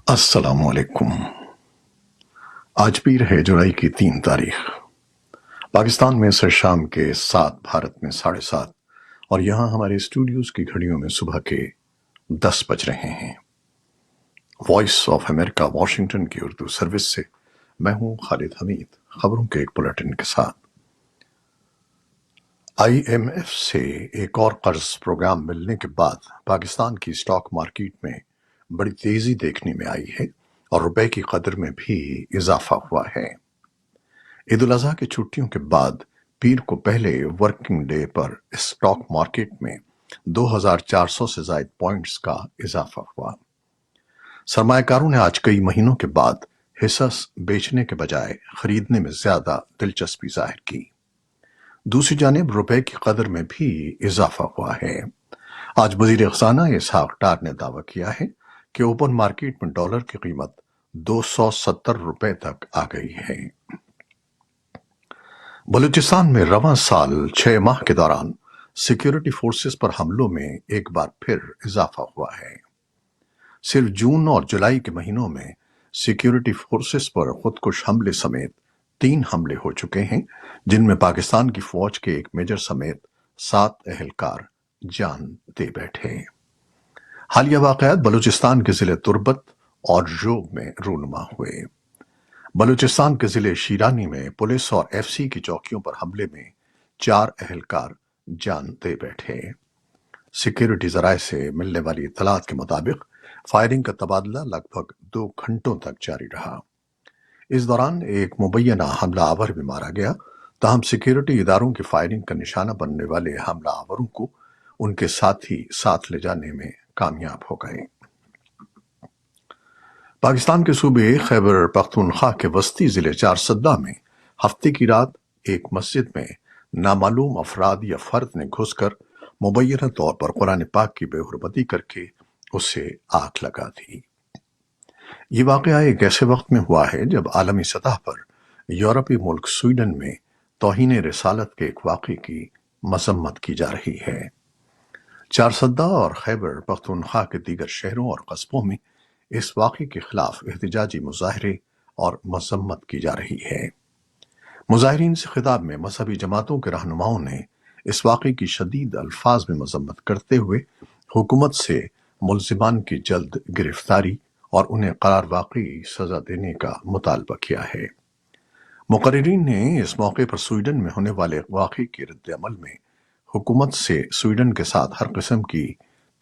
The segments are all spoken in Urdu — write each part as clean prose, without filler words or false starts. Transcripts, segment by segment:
السلام علیکم۔ آج پیر ہے جولائی کی 3 تاریخ۔ پاکستان میں سر شام کے 7، بھارت میں 7:30، اور یہاں ہمارے اسٹوڈیوز کی گھڑیوں میں صبح کے 10 بج رہے ہیں۔ وائس آف امریکہ واشنگٹن کی اردو سروس سے میں ہوں خالد حمید، خبروں کے ایک بلیٹن کے ساتھ۔ IMF سے ایک اور قرض پروگرام ملنے کے بعد پاکستان کی اسٹاک مارکیٹ میں بڑی تیزی دیکھنے میں آئی ہے اور روپے کی قدر میں بھی اضافہ ہوا ہے۔ عید الاضحیٰ کی چھٹیوں کے بعد پیر کو پہلے ورکنگ ڈے پر اسٹاک مارکیٹ میں 2400 سے زائد پوائنٹس کا اضافہ ہوا۔ سرمایہ کاروں نے آج کئی مہینوں کے بعد حصص بیچنے کے بجائے خریدنے میں زیادہ دلچسپی ظاہر کی۔ دوسری جانب روپے کی قدر میں بھی اضافہ ہوا ہے۔ آج وزیر خزانہ اسحاق ڈار نے دعویٰ کیا ہے کہ اوپن مارکیٹ میں ڈالر کی قیمت 270 روپے تک آ گئی ہے۔ بلوچستان میں رواں سال 6 ماہ کے دوران سیکیورٹی فورسز پر حملوں میں ایک بار پھر اضافہ ہوا ہے۔ صرف جون اور جولائی کے مہینوں میں سیکیورٹی فورسز پر خودکش حملے سمیت 3 حملے ہو چکے ہیں، جن میں پاکستان کی فوج کے ایک میجر سمیت 7 اہلکار جان دے بیٹھے۔ حالیہ واقعات بلوچستان کے ضلع تربت اور جوگ میں رونما ہوئے۔ بلوچستان کے ضلع شیرانی میں پولیس اور FCC کی چوکیوں پر حملے میں 4 اہلکار جان دے بیٹھے۔ سیکیورٹی ذرائع سے ملنے والی اطلاعات کے مطابق فائرنگ کا تبادلہ لگ بھگ 2 گھنٹوں تک جاری رہا۔ اس دوران ایک مبینہ حملہ آور بھی مارا گیا، تاہم سیکیورٹی اداروں کی فائرنگ کا نشانہ بننے والے حملہ آوروں کو ان کے ساتھی ساتھ لے جانے میں کامیاب ہو گئے۔ پاکستان کے صوبے خیبر پختونخوا کے وسطی ضلع چارسدہ میں ہفتے کی رات ایک مسجد میں نامعلوم افراد یا فرد نے گھس کر مبینہ طور پر قرآن پاک کی بے حرمتی کر کے اسے آگ لگا دی۔ یہ واقعہ ایک ایسے وقت میں ہوا ہے جب عالمی سطح پر یورپی ملک سویڈن میں توہین رسالت کے ایک واقعے کی مذمت کی جا رہی ہے۔ چارسدہ اور خیبر پختونخوا کے دیگر شہروں اور قصبوں میں اس واقعے کے خلاف احتجاجی مظاہرے اور مذمت کی جا رہی ہے۔ مظاہرین سے خطاب میں مذہبی جماعتوں کے رہنماؤں نے اس واقعے کی شدید الفاظ میں مذمت کرتے ہوئے حکومت سے ملزمان کی جلد گرفتاری اور انہیں قرار واقعی سزا دینے کا مطالبہ کیا ہے۔ مقررین نے اس موقع پر سویڈن میں ہونے والے واقعے کے رد عمل میں حکومت سے سویڈن کے ساتھ ہر قسم کی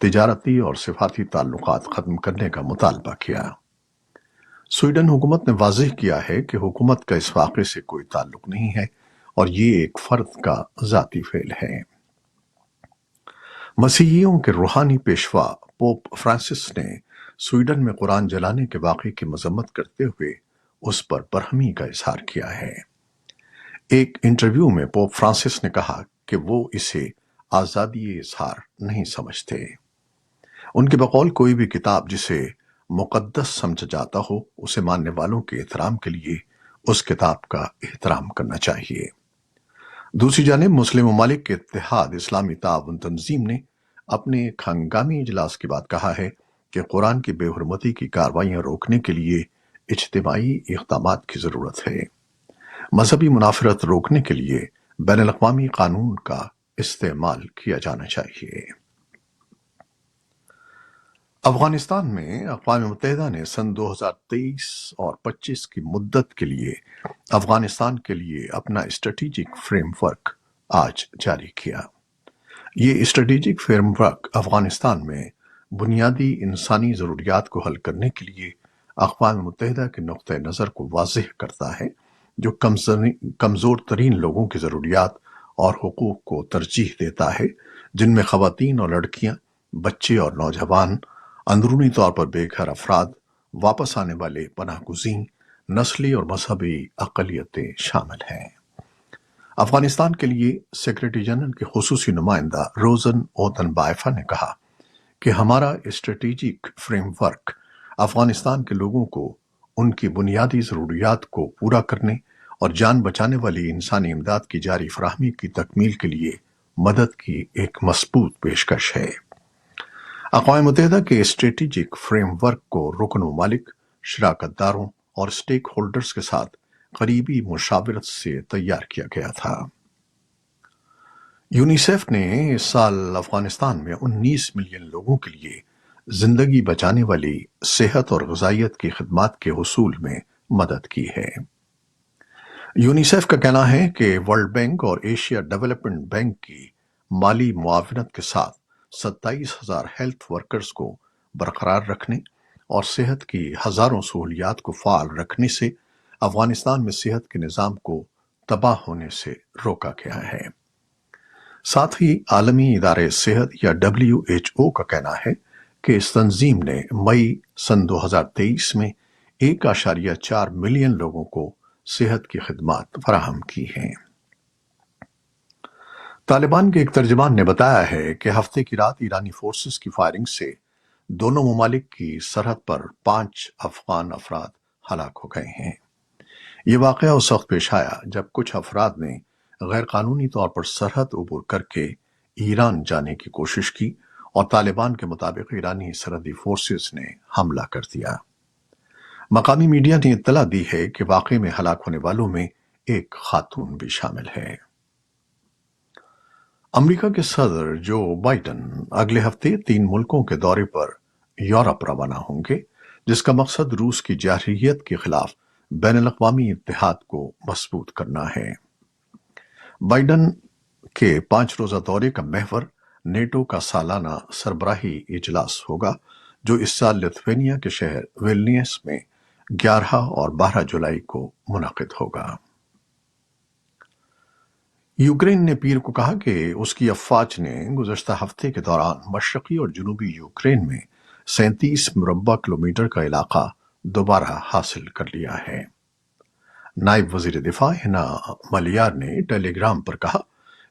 تجارتی اور سفارتی تعلقات ختم کرنے کا مطالبہ کیا۔ سویڈن حکومت نے واضح کیا ہے کہ حکومت کا اس واقعے سے کوئی تعلق نہیں ہے اور یہ ایک فرد کا ذاتی فعل ہے۔ مسیحیوں کے روحانی پیشوا پوپ فرانسس نے سویڈن میں قرآن جلانے کے واقعے کی مذمت کرتے ہوئے اس پر برہمی کا اظہار کیا ہے۔ ایک انٹرویو میں پوپ فرانسس نے کہا کہ وہ اسے آزادی اظہار نہیں سمجھتے۔ ان کے بقول کوئی بھی کتاب جسے مقدس سمجھا جاتا ہو، اسے ماننے والوں کے احترام کے لیے اس کتاب کا احترام کرنا چاہیے۔ دوسری جانب مسلم ممالک کے اتحاد اسلامی تعاون تنظیم نے اپنے ایک ہنگامی اجلاس کے بعد کہا ہے کہ قرآن کی بے حرمتی کی کارروائیاں روکنے کے لیے اجتماعی اقدامات کی ضرورت ہے۔ مذہبی منافرت روکنے کے لیے بین الاقوامی قانون کا استعمال کیا جانا چاہیے۔ افغانستان میں اقوام متحدہ نے سن 2023 اور 25 کی مدت کے لیے افغانستان کے لیے اپنا اسٹریٹجک فریم ورک آج جاری کیا۔ یہ اسٹریٹجک فریم ورک افغانستان میں بنیادی انسانی ضروریات کو حل کرنے کے لیے اقوام متحدہ کے نقطہ نظر کو واضح کرتا ہے، جو کمزور ترین لوگوں کی ضروریات اور حقوق کو ترجیح دیتا ہے، جن میں خواتین اور لڑکیاں، بچے اور نوجوان، اندرونی طور پر بے گھر افراد، واپس آنے والے پناہ گزین، نسلی اور مذہبی اقلیتیں شامل ہیں۔ افغانستان کے لیے سیکریٹری جنرل کے خصوصی نمائندہ روزن اوتنبائفا نے کہا کہ ہمارا اسٹریٹجک فریم ورک افغانستان کے لوگوں کو ان کی بنیادی ضروریات کو پورا کرنے اور جان بچانے والی انسانی امداد کی جاری فراہمی کی تکمیل کے لیے مدد کی ایک مضبوط پیشکش ہے۔ اقوام متحدہ کے اسٹریٹجک فریم ورک کو رکن ممالک شراکت داروں اور اسٹیک ہولڈرز کے ساتھ قریبی مشاورت سے تیار کیا گیا تھا۔ یونیسیف نے اس سال افغانستان میں 19 ملین لوگوں کے لیے زندگی بچانے والی صحت اور غذائیت کی خدمات کے حصول میں مدد کی ہے۔ یونیسیف کا کہنا ہے کہ ورلڈ بینک اور ایشیا ڈیولپمنٹ بینک کی مالی معاونت کے ساتھ 27,000 ہیلتھ ورکرز کو برقرار رکھنے اور صحت کی ہزاروں سہولیات کو فعال رکھنے سے افغانستان میں صحت کے نظام کو تباہ ہونے سے روکا گیا ہے۔ ساتھ ہی عالمی ادارے صحت یا WHO کا کہنا ہے کہ اس تنظیم نے مئی سن 2023 میں 1.4 ملین لوگوں کو صحت کی خدمات فراہم کی ہیں۔ طالبان کے ایک ترجمان نے بتایا ہے کہ ہفتے کی رات ایرانی فورسز کی فائرنگ سے دونوں ممالک کی سرحد پر 5 افغان افراد ہلاک ہو گئے ہیں۔ یہ واقعہ اس وقت پیش آیا جب کچھ افراد نے غیر قانونی طور پر سرحد عبور کر کے ایران جانے کی کوشش کی اور طالبان کے مطابق ایرانی سرحدی فورسز نے حملہ کر دیا۔ مقامی میڈیا نے اطلاع دی ہے کہ واقعے میں ہلاک ہونے والوں میں ایک خاتون بھی شامل ہے۔ امریکہ کے صدر جو بائیڈن اگلے ہفتے 3 ملکوں کے دورے پر یورپ روانہ ہوں گے، جس کا مقصد روس کی جارحیت کے خلاف بین الاقوامی اتحاد کو مضبوط کرنا ہے۔ بائیڈن کے 5 روزہ دورے کا محور نیٹو کا سالانہ سربراہی اجلاس ہوگا، جو اس سال لتھوینیا کے شہر ویلنیس میں 11 اور 12 جولائی کو منعقد ہوگا۔ یوکرین نے پیر کو کہا کہ اس کی افواج نے گزشتہ ہفتے کے دوران مشرقی اور جنوبی یوکرین میں 37 مربع کلومیٹر کا علاقہ دوبارہ حاصل کر لیا ہے۔ نائب وزیر دفاع ہنا ملیار نے ٹیلی گرام پر کہا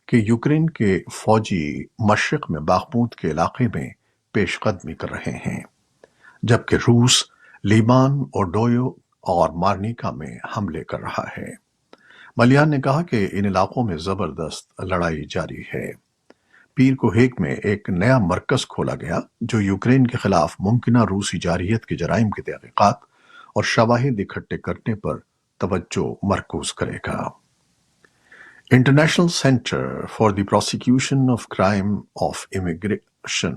کہ یوکرین کے فوجی مشرق میں باغمود کے علاقے میں پیش قدمی کر رہے ہیں، جبکہ روس لیبان اوڈویو اور مارنیکا میں حملے کر رہا ہے۔ ملیار نے کہا کہ ان علاقوں میں زبردست لڑائی جاری ہے۔ پیر کو ہیگ میں ایک نیا مرکز کھولا گیا جو یوکرین کے خلاف ممکنہ روسی جارحیت کے جرائم کی تحقیقات اور شواہد اکٹھے کرنے پر توجہ مرکوز کرے گا۔ International centre for the prosecution of crime of immigration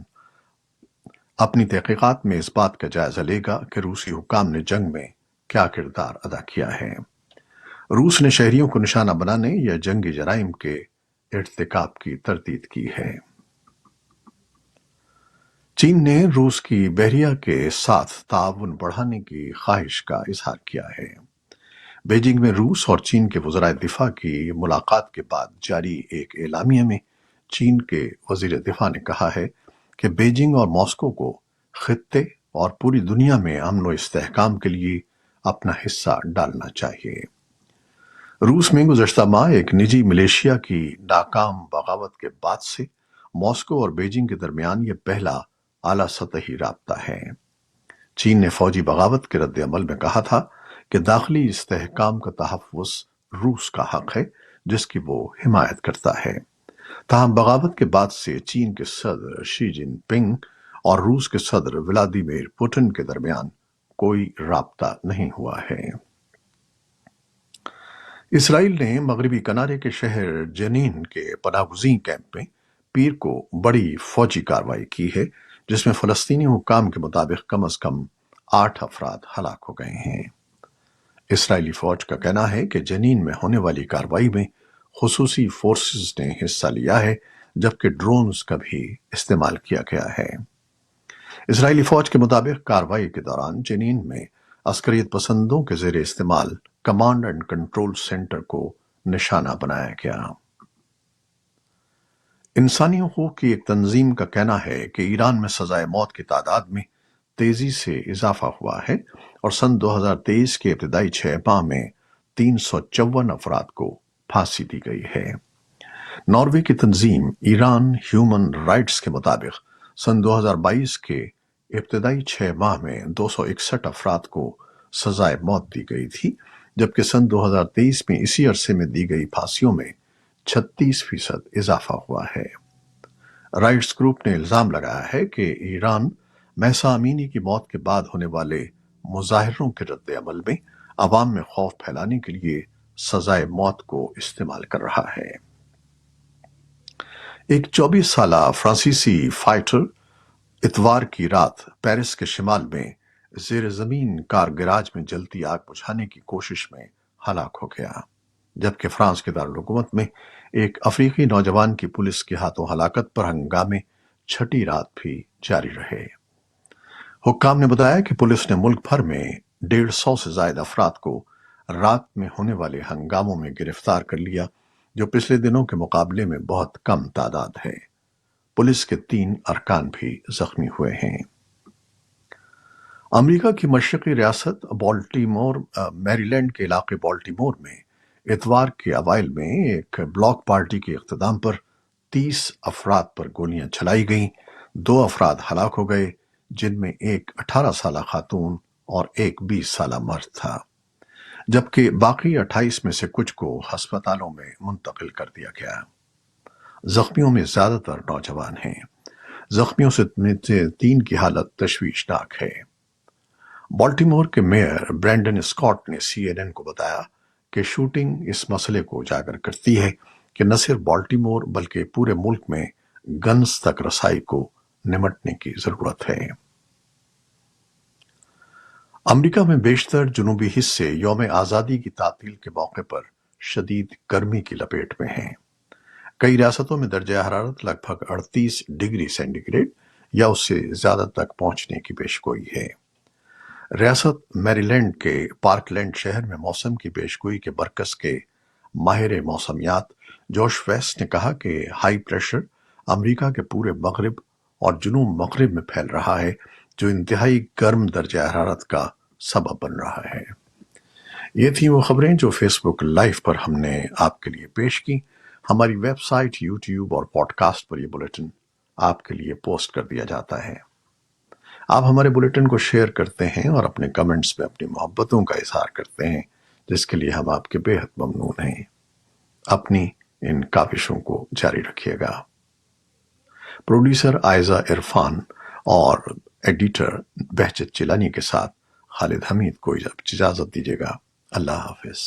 اپنی تحقیقات میں اس بات کا جائزہ لے گا کہ روسی حکام نے جنگ میں کیا کردار ادا کیا ہے۔ روس نے شہریوں کو نشانہ بنانے یا جنگی جرائم کے ارتکاب کی تردید کی ہے۔ چین نے روس کی بحریہ کے ساتھ تعاون بڑھانے کی خواہش کا اظہار کیا ہے۔ بیجنگ میں روس اور چین کے وزرائے دفاع کی ملاقات کے بعد جاری ایک اعلامیہ میں چین کے وزیر دفاع نے کہا ہے کہ بیجنگ اور ماسکو کو خطے اور پوری دنیا میں امن و استحکام کے لیے اپنا حصہ ڈالنا چاہیے۔ روس میں گزشتہ ماہ ایک نجی ملیشیا کی ناکام بغاوت کے بعد سے ماسکو اور بیجنگ کے درمیان یہ پہلا اعلیٰ سطحی رابطہ ہے۔ چین نے فوجی بغاوت کے رد عمل میں کہا تھا کہ داخلی استحکام کا تحفظ روس کا حق ہے جس کی وہ حمایت کرتا ہے۔ تاہم بغاوت کے بعد سے چین کے صدر شی جن پنگ اور روس کے صدر ولادیمیر پوٹن کے درمیان کوئی رابطہ نہیں ہوا ہے۔ اسرائیل نے مغربی کنارے کے شہر جنین کے پناہ گزین کیمپ میں پیر کو بڑی فوجی کارروائی کی ہے، جس میں فلسطینی حکام کے مطابق کم از کم 8 افراد ہلاک ہو گئے ہیں۔ اسرائیلی فوج کا کہنا ہے کہ جنین میں ہونے والی کارروائی میں خصوصی فورسز نے حصہ لیا ہے، جبکہ ڈرونز کا بھی استعمال کیا گیا ہے۔ اسرائیلی فوج کے مطابق کارروائی کے دوران جنین میں عسکریت پسندوں کے زیر استعمال کمانڈ اینڈ کنٹرول سینٹر کو نشانہ بنایا گیا۔ انسانی حقوق کی ایک تنظیم کا کہنا ہے کہ ایران میں سزائے موت کی تعداد میں تیزی سے اضافہ ہوا ہے اور سن 2023 کے ابتدائی 6 ماہ میں 354 افراد کو پھانسی دی گئی ہے۔ ناروے کی تنظیم ایران ہیومن رائٹس کے مطابق سن 2022 کے ابتدائی 6 ماہ میں 261 افراد کو سزائے موت دی گئی تھی، جبکہ سن 2023 میں اسی عرصے میں دی گئی پھانسیوں میں 36% اضافہ ہوا ہے۔ رائٹس گروپ نے الزام لگایا ہے کہ ایران مہسا امینی کی موت کے بعد ہونے والے مظاہروں کے رد عمل میں عوام میں خوف پھیلانے کے لیے سزائے موت کو استعمال کر رہا ہے۔ ایک 24 سالہ فرانسیسی فائٹر اتوار کی رات پیرس کے شمال میں زیر زمین کار گراج میں جلتی آگ بجھانے کی کوشش میں ہلاک ہو گیا، جبکہ فرانس کے دارالحکومت میں ایک افریقی نوجوان کی پولیس کے ہاتھوں ہلاکت پر ہنگامے چھٹی رات بھی جاری رہے۔ حکام نے بتایا کہ پولیس نے ملک بھر میں 150 سے زائد افراد کو رات میں ہونے والے ہنگاموں میں گرفتار کر لیا، جو پچھلے دنوں کے مقابلے میں بہت کم تعداد ہے۔ پولیس کے 3 ارکان بھی زخمی ہوئے ہیں۔ امریکہ کی مشرقی ریاست بالٹیمور میری لینڈ کے علاقے بالٹیمور میں اتوار کے اوائل میں ایک بلاک پارٹی کے اختتام پر 30 افراد پر گولیاں چلائی گئیں۔ 2 افراد ہلاک ہو گئے، جن میں ایک 18 سالہ خاتون اور ایک 20 سالہ مرد تھا، جبکہ باقی 28 میں سے کچھ کو ہسپتالوں میں منتقل کر دیا گیا۔ زخمیوں میں زیادہ تر نوجوان ہیں۔ زخمیوں سے 3 کی حالت تشویشناک ہے۔ بالٹیمور کے میئر برینڈن اسکاٹ نے CNN کو بتایا کہ شوٹنگ اس مسئلے کو اجاگر کرتی ہے کہ نہ صرف بالٹیمور بلکہ پورے ملک میں گنز تک رسائی کو نمٹنے کی ضرورت ہے۔ امریکہ میں بیشتر جنوبی حصے یوم آزادی کی تعطیل کے موقع پر شدید گرمی کی لپیٹ میں ہیں۔ کئی ریاستوں میں درجہ حرارت لگ بھگ 38 ڈگری سینٹی گریڈ یا اس سے زیادہ تک پہنچنے کی پیشگوئی ہے۔ ریاست میری لینڈ کے پارک لینڈ شہر میں موسم کی پیشگوئی کے مرکز کے ماہر موسمیات جوش ویسٹ نے کہا کہ ہائی پریشر امریکہ کے پورے مغرب اور جنوب مغرب میں پھیل رہا ہے، جو انتہائی گرم درجہ حرارت کا سبب بن رہا ہے۔ یہ تھیں وہ خبریں جو فیس بک لائیو پر ہم نے آپ کے لیے پیش کی۔ ہماری ویب سائٹ، یوٹیوب اور پوڈ کاسٹ پر یہ بلیٹن آپ کے لیے پوسٹ کر دیا جاتا ہے۔ آپ ہمارے بلیٹن کو شیئر کرتے ہیں اور اپنے کمنٹس میں اپنی محبتوں کا اظہار کرتے ہیں، جس کے لیے ہم آپ کے بے حد ممنون ہیں۔ اپنی ان کاوشوں کو جاری رکھیے گا۔ پروڈیوسر عائزہ عرفان اور ایڈیٹر بہجت چیلانی کے ساتھ خالد حمید کو اجازت دیجیے گا۔ اللہ حافظ۔